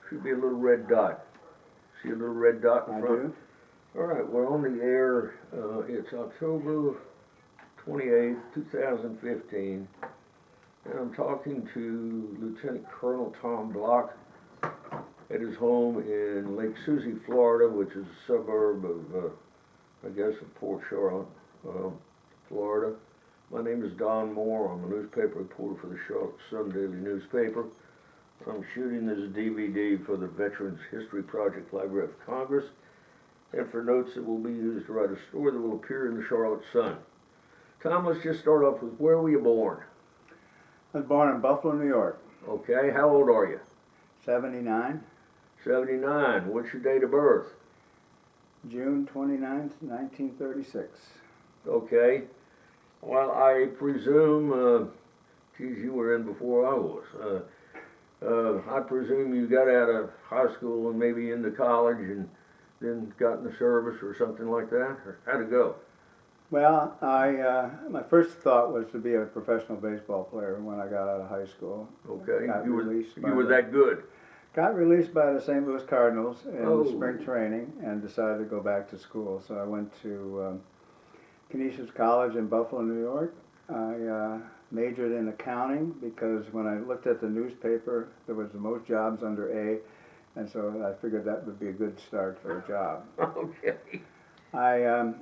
Should be a little red dot. See a little red dot in I front? do. All right, we're on the air. It's October 28th, 2015. And I'm talking to Lieutenant Colonel Tom Block at his home in Lake Susie, Florida, which is a suburb of, I guess, of Port Charlotte, Florida. My name is Don Moore. I'm a newspaper reporter for the Charlotte Sun Daily newspaper. I'm shooting this DVD for the Veterans History Project Library of Congress and for notes that will be used to write a story that will appear in the Charlotte Sun. Tom, let's just start off with, where were you born? I was born in Buffalo, New York. Okay, how old are you? 79. 79. What's your date of birth? June 29th, 1936. Okay. Well, I presume, geez, you were in before I was. I presume you got out of high school and maybe into college and then got in the service or something like that? Or how'd it go? Well, my first thought was to be a professional baseball player when I got out of high school. Okay, Got you released were that good. Got released by the St. Louis Cardinals in Oh. spring training and decided to go back to school. So I went to Canisius College in Buffalo, New York. I majored in accounting because when I looked at the newspaper, there was the most jobs under A, and so I figured that would be a good start for a job. Okay. I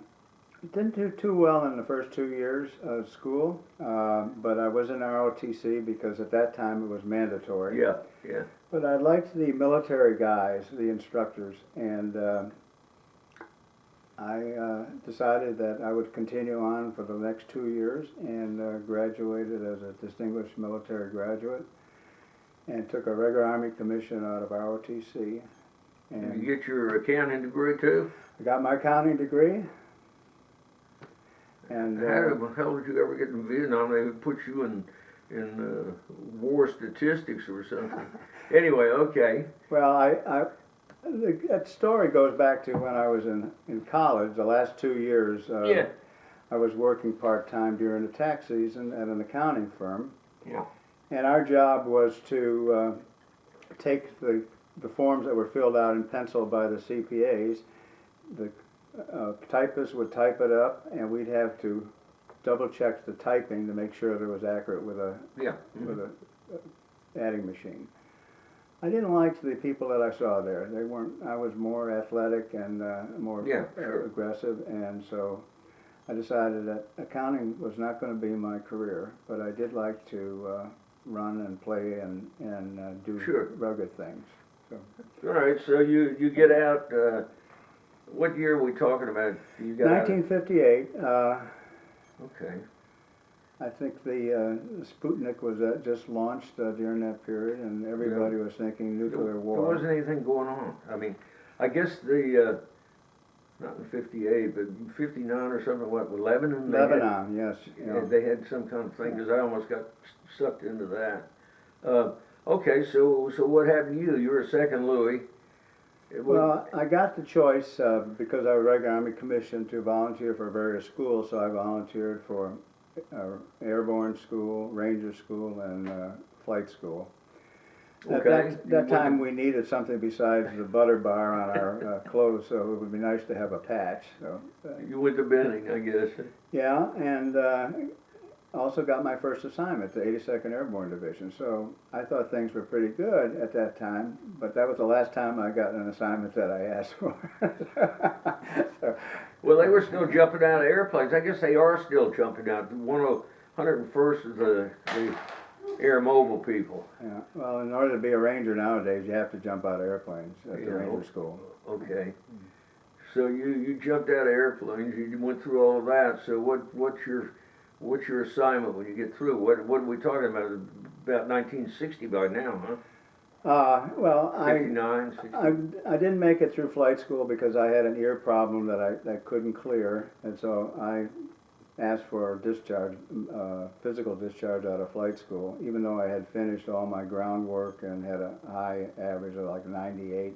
didn't do too well in the first 2 years of school, but I was in ROTC because at that time it was mandatory. Yeah, yeah. But I liked the military guys, the instructors, and I decided that I would continue on for the next 2 years and graduated as a distinguished military graduate and took a regular Army commission out of ROTC. Did And you get your accounting degree too? I got my accounting degree. And How the hell did you ever get in Vietnam? They would put you in war statistics or something. Anyway, okay. well, that story goes back to when I was in college. The last 2 years, Yeah. I was working part-time during the tax season at an accounting firm. Yeah. And our job was to take the forms that were filled out in pencil by the CPAs. The typist would type it up, and we'd have to double-check the typing to make sure that it was accurate with a Yeah. with a adding machine. I didn't like the people that I saw there. They weren't. I was more athletic and more Sure. aggressive, and so I decided that accounting was not going to be my career. But I did like to run and play and do Sure. rugged things. So All right, so you get out, what year are we talking about? You got 1958. Okay. I think the Sputnik was just launched during that period, and everybody was thinking nuclear war. There wasn't anything going on. I mean, I guess the, not in 58, but 59 or something, what, Lebanon? Lebanon, yes. Yeah, they had some kind of thing, because I almost got sucked into that. Okay, so what happened to you? You were a second Louis. Well, I got the choice because I was regular Army commissioned to volunteer for various schools, so I volunteered for airborne school, ranger school, and flight school. Okay. At that time, we needed something besides the butter bar on our clothes, so it would be nice to have a patch. So You went to Benning, I guess. yeah, and also got my first assignment, the 82nd Airborne Division. So I thought things were pretty good at that time, but that was the last time I got an assignment that I asked for. So, Well, they were still jumping out of airplanes. I guess they are still jumping out. 101st is the air mobile people. yeah, well, in order to be a ranger nowadays, you have to jump out of airplanes at the Yeah, ranger school. Okay. So you jumped out of airplanes. You went through all of that. So what's your assignment when you get through? What are we talking about? About 1960 by now, huh? Well, 59, 60. I didn't make it through flight school because I had an ear problem that I couldn't clear, and so I asked for discharge, physical discharge out of flight school, even though I had finished all my groundwork and had a high average of like 98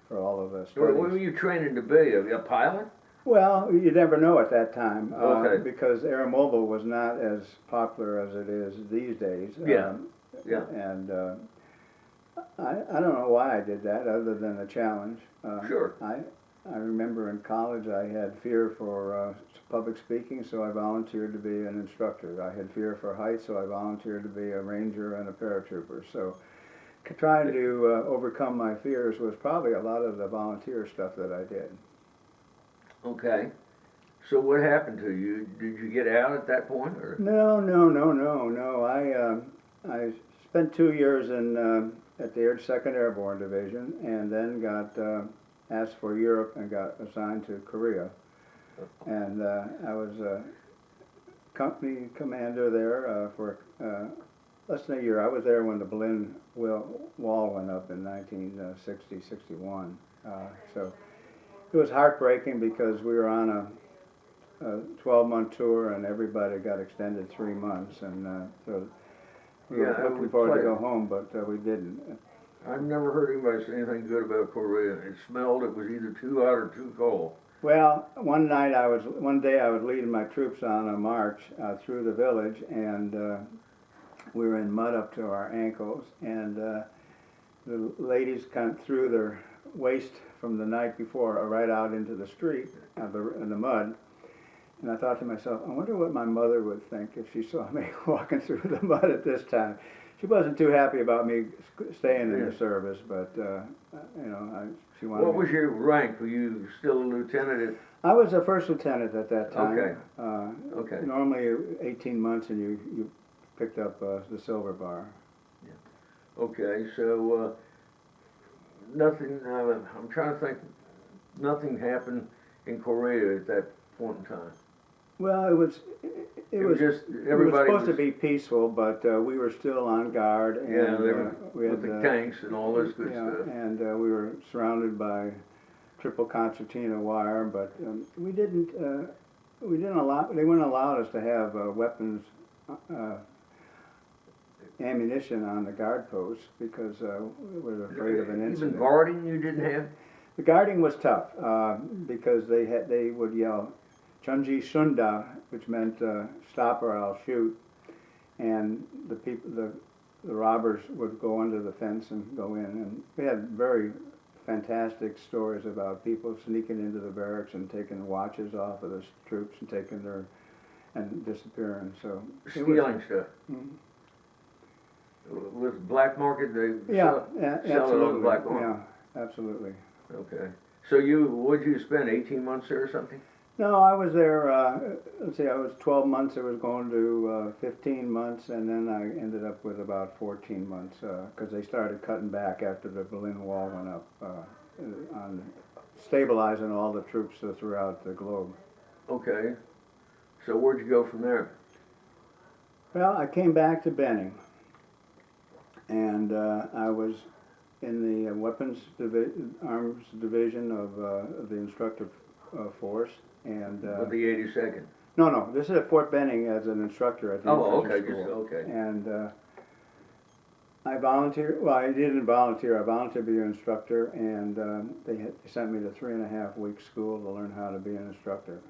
for all of the studies. What were you training to be? A pilot? Well, you never know at that time, Okay. because air mobile was not as popular as it is these days. Yeah. Yeah. And I don't know why I did that, other than a challenge. Sure. I remember in college I had fear for public speaking, so I volunteered to be an instructor. I had fear for heights, so I volunteered to be a ranger and a paratrooper. So trying to overcome my fears was probably a lot of the volunteer stuff that I did. Okay. So what happened to you? Did you get out at that point, or? No. I spent 2 years in at the 2nd Airborne Division, and then got asked for Europe and got assigned to Korea. And I was a company commander there for less than a year. I was there when the Berlin Wall went up in 1960, 61. So it was heartbreaking because we were on a 12-month tour and everybody got extended 3 months, and so we were looking forward to go home, but we didn't. I've never heard anybody say anything good about Korea. It smelled, it was either too hot or too cold. Well, one day I was leading my troops on a march through the village, and we were in mud up to our ankles, and the ladies kind of threw their waste from the night before right out into the street in the mud. And I thought to myself, I wonder what my mother would think if she saw me walking through the mud at this time. She wasn't too happy about me staying in the service, but you know, she wanted. What was your rank? Were you still a lieutenant? I was a first lieutenant at that time. Okay. Okay. Normally 18 months, and you picked up the silver bar. Yeah. Okay, so nothing. I'm trying to think. Nothing happened in Korea at that point in time. Well, it was Just it was everybody supposed to be peaceful, but we were still on guard, and Yeah, they were we had with the tanks and all this good stuff. and we were surrounded by triple concertina wire, but we didn't allow. They wouldn't allow us to have weapons, ammunition on the guard posts because we were afraid of an incident. Even guarding you didn't have? The guarding was tough because they would yell "Chunji Sunda," which meant "Stop or I'll shoot," and the robbers would go under the fence and go in. And we had very fantastic stories about people sneaking into the barracks and taking watches off of the troops and taking their and disappearing. So Stealing stuff. Mm-hmm. With black market, they sell it on the absolutely. black market. Yeah, absolutely. Okay. So would you spend 18 months there or something? No, I was there, let's see, I was 12 months, I was going to 15 months, and then I ended up with about 14 months, because they started cutting back after the Berlin Wall went up, on stabilizing all the troops throughout the globe. Okay. So where'd you go from there? Well, I came back to Benning, and I was in the arms division of the instructor force. And With the 82nd? No, this is at Fort Benning as an instructor at the infantry school. Okay. And I volunteered. Well, I didn't volunteer. I volunteered to be an instructor, and they sent me to 3.5-week school to learn how to be an instructor.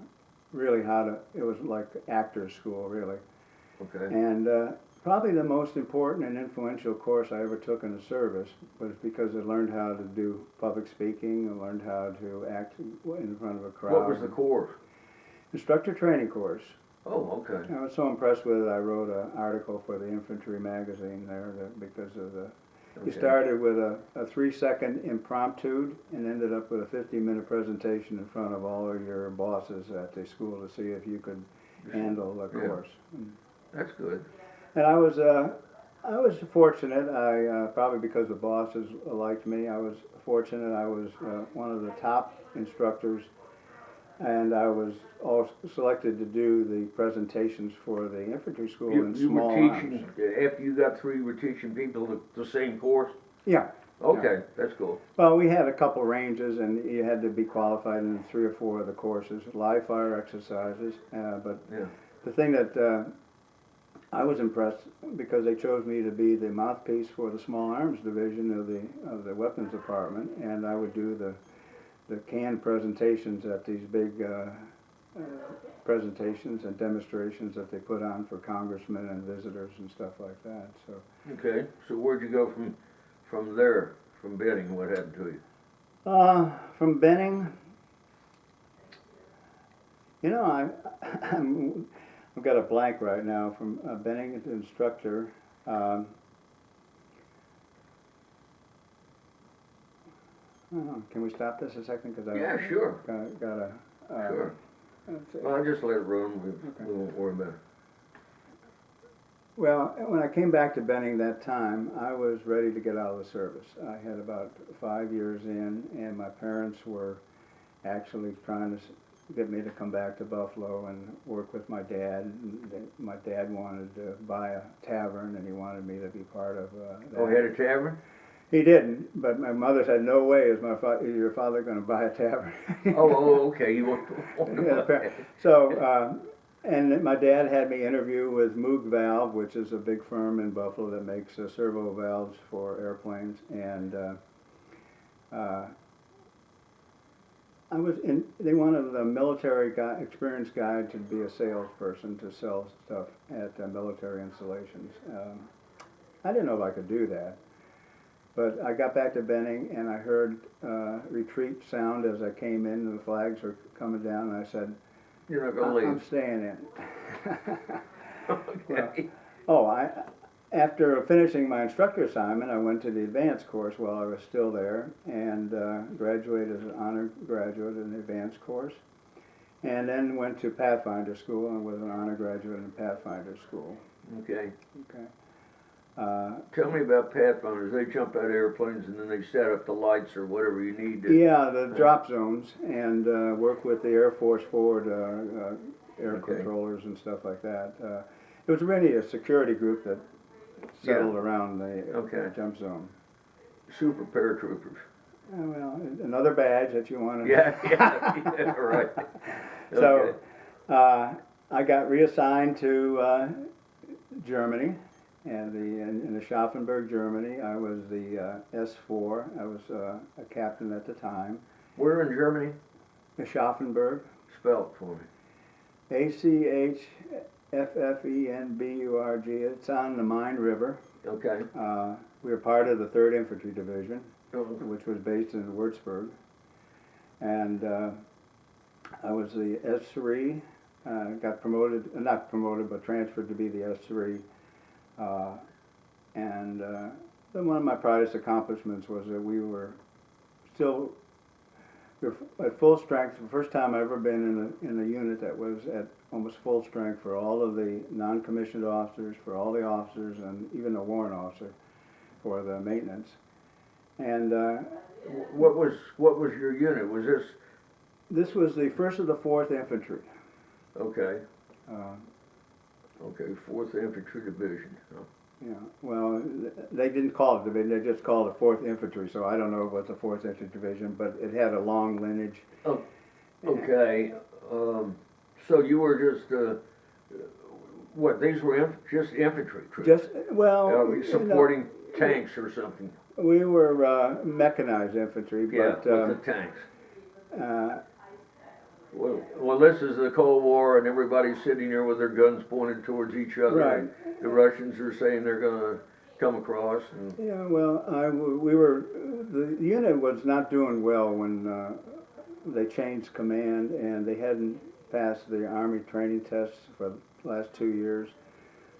Really, it was like actor's school, really. Okay. And probably the most important and influential course I ever took in the service was because I learned how to do public speaking, I learned how to act in front of a crowd. What was the course? Instructor training course. Oh, okay. I was so impressed with it, I wrote an article for the infantry magazine there because of the... Okay. You started with a 3-second impromptu and ended up with a 50-minute presentation in front of all of your bosses at the school to see if you could handle the course. That's good. And I was fortunate. Probably because the bosses liked me, I was fortunate. I was one of the top instructors, and I was also selected to do the presentations for the infantry school in small You were arms. teaching, after you got through, you were teaching people the same course? Yeah. Okay, Yeah. that's cool. Well, we had a couple ranges, and you had to be qualified in 3 or 4 of the courses, live fire exercises. But Yeah. the thing that I was impressed because they chose me to be the mouthpiece for the small arms division of the weapons department, and I would do the canned presentations at these big presentations and demonstrations that they put on for congressmen and visitors and stuff like that. So Okay, so where'd you go from there, from Benning, what happened to you? From Benning, I've got a blank right now. From Benning as instructor. Can we stop this a second? Cause Yeah, sure. Gotta. Sure. Let's see. Well, I'll just let it run. Okay. We won't worry about it. Well, when I came back to Benning that time, I was ready to get out of the service. I had about 5 years in, and my parents were actually trying to get me to come back to Buffalo and work with my dad. And my dad wanted to buy a tavern, and he wanted me to be part of that. Oh, he had a tavern? He didn't, but my mother said, "No way is your father going to buy a tavern." Okay. You want to Yeah, buy it. So, and my dad had me interview with Moog Valve, which is a big firm in Buffalo that makes servo valves for airplanes, and they wanted a military guy, experienced guy to be a salesperson to sell stuff at military installations. I didn't know if I could do that. But I got back to Benning and I heard retreat sound as I came in, and the flags were coming down, and I said, You're not going to I'm leave. staying in. Okay. After finishing my instructor assignment, I went to the advanced course while I was still there, and graduated as an honor graduate in the advanced course, and then went to Pathfinder School and was an honor graduate in Pathfinder School. Okay. Okay. Tell me about Pathfinders. They jump out of airplanes and then they set up the lights or whatever you need to. Yeah, the drop zones, and work with the Air Force forward air Okay. controllers and stuff like that. It was really a security group that settled around the Okay. jump zone. Super paratroopers. Well, another badge that you want to. Yeah, right. So, I got reassigned to Germany, and in the Schaffenburg, Germany. I was the S4. I was a captain at the time. Where in Germany? The Schaffenburg. Spell it for me. ACHFFENBURG. It's on the Main River. Okay. We were part of the 3rd Infantry Division, Oh, which was based in Würzburg. And I was the S3. Got promoted, not promoted, but transferred to be the S3. Then one of my proudest accomplishments was that we were at full strength. The first time I've ever been in a unit that was at almost full strength for all of the non-commissioned officers, for all the officers, and even a warrant officer for the maintenance. And what was your unit? Was this? this was the 1st of the 4th Infantry. Okay. Uh, Okay, 4th Infantry Division. Oh. Yeah, well, they didn't call it division, they just called it 4th Infantry, so I don't know if it was the 4th Infantry Division, but it had a long lineage. Oh, okay. So you were just what? These were just infantry troops. Just, well, supporting tanks or something. we were mechanized infantry, Yeah, but with the tanks. uh, Well, this is the Cold War, and everybody's sitting there with their guns pointed towards each other. Right. And the Russians are saying they're going to come across. And yeah, well, the unit was not doing well when they changed command, and they hadn't passed the Army training tests for the last 2 years.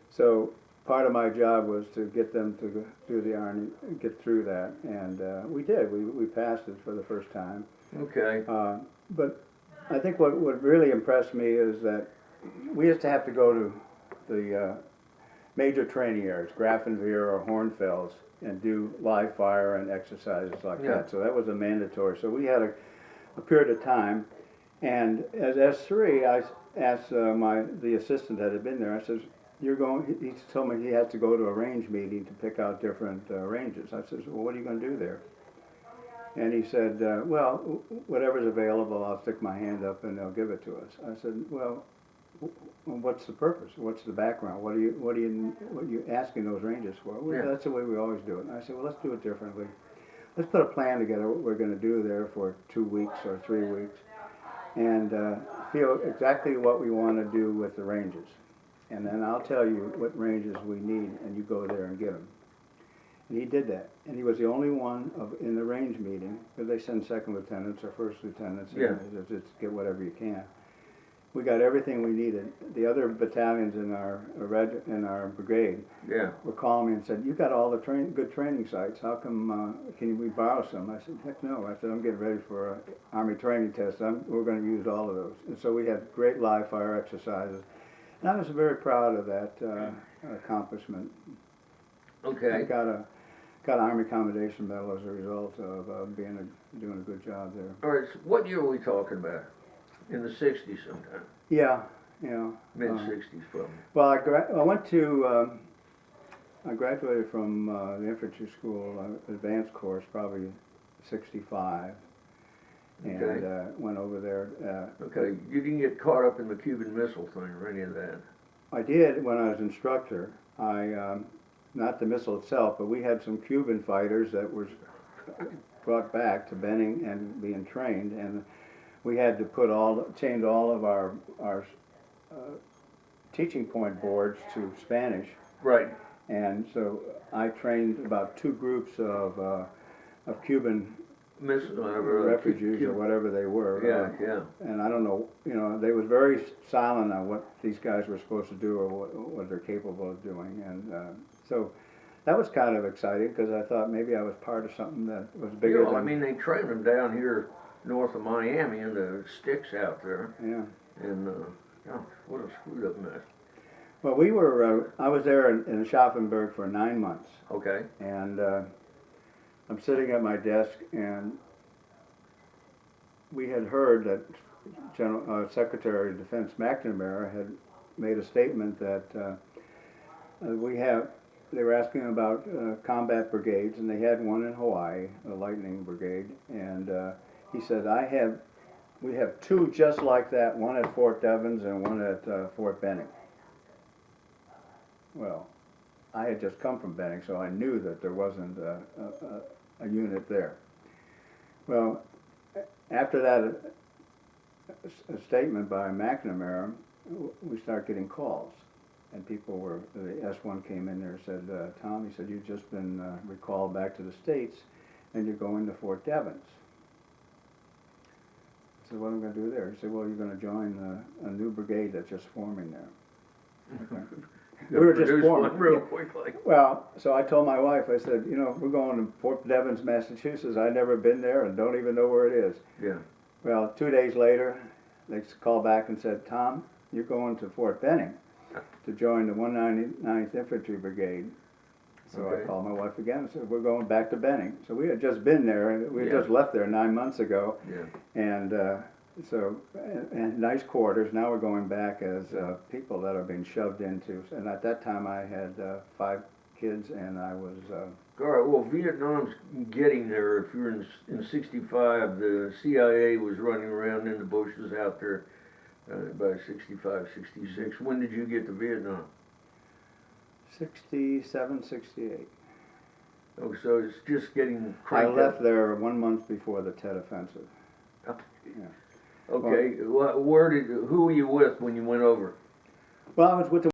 So part of my job was to get them to do the Army, get through that, and we did. We passed it for the first time. okay. But I think what really impressed me is that we used to have to go to the major training areas, Grafenwehr or Hornfels, and do live fire and exercises like Yeah. that. So that was a mandatory. So we had a period of time, and as S3, I asked the assistant that had been there. I says, "You're going?" He told me he had to go to a range meeting to pick out different ranges. I says, "Well, what are you going to do there?" And he said, "Well, whatever's available, I'll stick my hand up and they'll give it to us." I said, "Well, what's the purpose? What's the background? What are you asking those ranges for?" "Well, Yeah. that's the way we always do it." And I said, "Well, let's do it differently. Let's put a plan together what we're going to do there for 2 weeks or 3 weeks, and feel exactly what we want to do with the ranges. And then I'll tell you what ranges we need, and you go there and get them." And he did that, and he was the only one in the range meeting, because they send second lieutenants or first lieutenants, Yeah. and just get whatever you can. We got everything we needed. The other battalions in our brigade Yeah. were calling me and said, "You got all the good training sites. How come? Can we borrow some?" I said, "Heck no!" I said, "I'm getting ready for an Army training test. We're going to use all of those." And so we had great live fire exercises, and I was very proud of that accomplishment. Okay. I got an Army Commendation Medal as a result of doing a good job there. All right, so what year are we talking about? In the 60s sometime? Yeah, you know. Mid-60s probably. Well, I went to, I graduated from the infantry school advanced course, probably 65, and Okay. went over there. Okay, you didn't get caught up in the Cuban Missile thing or any of that? I did when I was instructor. Not the missile itself, but we had some Cuban fighters that were brought back to Benning and being trained, and we had to change all of our teaching point boards to Spanish. Right. And so I trained about 2 groups of Cuban refugees or whatever they were. Yeah, yeah. And I don't know, you know, they was very silent on what these guys were supposed to do or what they're capable of doing. And so that was kind of exciting, because I thought maybe I was part of something that was bigger than... I mean, they trained them down here north of Miami in the sticks out there. Yeah. And, gosh, what a screwed up mess. Well, I was there in Schaffenburg for 9 months. Okay. And I'm sitting at my desk, and we had heard that Secretary of Defense McNamara had made a statement that they were asking about combat brigades, and they had one in Hawaii, a Lightning Brigade, and he said, we have 2 just like that, one at Fort Devens and one at Fort Benning. Well, I had just come from Benning, so I knew that there wasn't a unit there. Well, after that a statement by McNamara, we started getting calls. And the S1 came in there and said, "Tom," he said, "you've just been recalled back to the States, and you're going to Fort Devens." I said, "What am I going to do there?" He said, "Well, you're going to join a new brigade that's just forming there." Okay. We were just forming real quickly. Well, so I told my wife, I said, "You know, we're going to Fort Devens, Massachusetts. I've never been there and don't even know where it is." Yeah. Well, 2 days later, they called back and said, "Tom, you're going to Fort Benning to join the 199th Infantry Brigade." So Okay. I called my wife again and said, "We're going back to Benning." So we had just been there, and we had Yeah. just left there 9 months ago. Yeah. And and nice quarters. Now we're going back as people that are being shoved into. And at that time I had 5 kids, and I was... All right, well, Vietnam's getting there. If you're in 65, the CIA was running around in the bushes out there by 65, 66. When did you get to Vietnam? 67, 68. Oh, so it's just getting I cranked left up. there 1 month before the Tet Offensive. Okay, who were you with when you went over? Well, I was with the